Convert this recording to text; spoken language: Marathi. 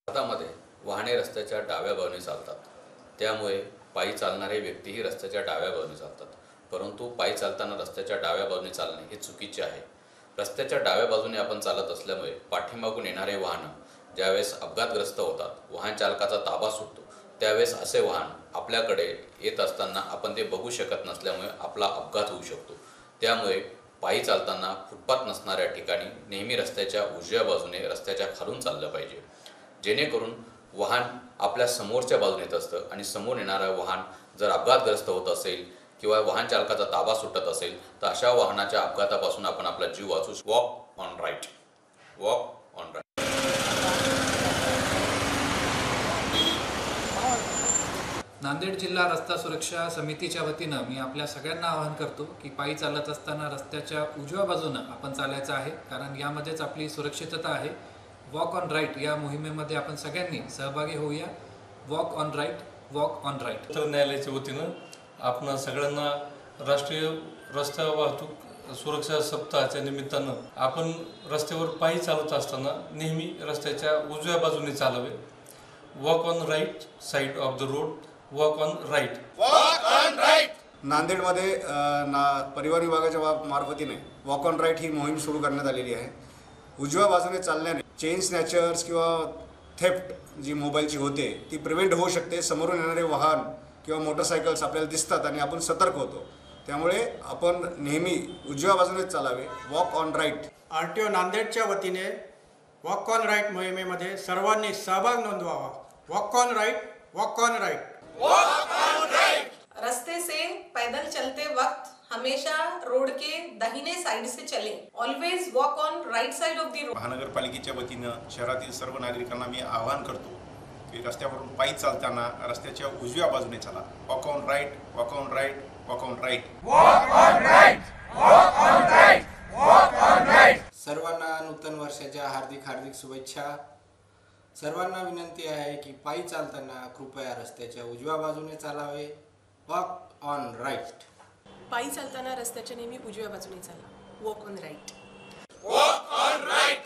भारतामध्ये वाहने रस्त्याच्या डाव्या बाजूने चालतात, त्यामुळे पायी चालणारे व्यक्तीही रस्त्याच्या डाव्या बाजूने चालतात. परंतु पायी चालताना रस्त्याच्या डाव्या बाजूने चालणे हे चुकीचे आहे. रस्त्याच्या डाव्या बाजूने आपण चालत असल्यामुळे पाठीमागून येणारे वाहन ज्यावेळेस अपघातग्रस्त होतात, वाहन चालकाचा ताबा सुटतो, त्यावेळेस असे वाहन आपल्याकडे येत असताना आपण ते बघू शकत नसल्यामुळे आपला अपघात होऊ शकतो. त्यामुळे पायी चालताना फुटपाथ नसणाऱ्या ठिकाणी नेहमी रस्त्याच्या उजव्या बाजूने रस्त्याच्या खालून चाललं पाहिजे, जेणेकरून वाहन आपल्या समोरच्या बाजूने येत असतं आणि समोर येणारं वाहन जर अपघातग्रस्त होत असेल किंवा वाहन चालकाचा ताबा सुटत असेल तर अशा वाहनाच्या अपघातापासून आपण आपला जीव वाचू. Walk on right, walk on right. Nanded जिल्हा रस्ता सुरक्षा समितीच्या वतीनं मी आपल्या सगळ्यांना आवाहन करतो की पायी चालत असताना रस्त्याच्या उजव्या बाजूनं आपण चालायचं आहे, कारण यामध्येच आपली सुरक्षितता आहे. वॉक ऑन राईट या मोहिमेमध्ये आपण सगळ्यांनी सहभागी होऊया. Walk on right, walk on right. न्यायालयाच्या वतीनं आपण सगळ्यांना राष्ट्रीय रस्ता वाहतूक सुरक्षा सप्ताहाच्या निमित्तानं आपण रस्त्यावर पायी चालत असताना नेहमी रस्त्याच्या उजव्या बाजूने चालावे. Walk on right side of the road, walk on right. Walk on right. नांदेडमध्ये परिवहन विभागाच्या मार्फतीने वॉक ऑन राईट ही मोहीम सुरू करण्यात आलेली आहे. उजव्या बाजूने चालण्याने चेन स्नॅचर्स किंवा थेफ्ट जी मोबाईलची होते ती प्रिव्हेंट होऊ शकते. समोरून येणारे वाहन किंवा मोटरसायकल्स आपल्याला दिसतात आणि आपण सतर्क होतो. त्यामुळे आपण नेहमी उजव्या बाजूनेच चालावे. Walk on right. RTO नांदेडच्या वतीने वॉक ऑन राईट मोहिमेमध्ये सर्वांनी सहभाग नोंदवावा. Walk on right, walk on right. Walk on right. रास्ते से पैदल चलते वक्त हमेशा रोड के दाहिने साइड से चलें. Always walk on right side of the road. महानगरपालिकेच्या वतीनं शहरातील सर्व नागरिकांना मी आवाहन करतो की रस्त्यावरून पायी चालताना रस्त्याच्या उजव्या बाजूने चाला. Walk on right, walk on right, walk on right. Walk on right, walk on right, walk on right. सर्वांना नूतन वर्षाच्या हार्दिक हार्दिक शुभेच्छा. सर्वांना विनंती आहे की पायी चालताना कृपया रस्त्याच्या उजव्या बाजूने चालावे. Walk on right. पायी चालताना रस्त्याच्या नेहमी उजव्या बाजूने चाला. Walk on right. Walk on right.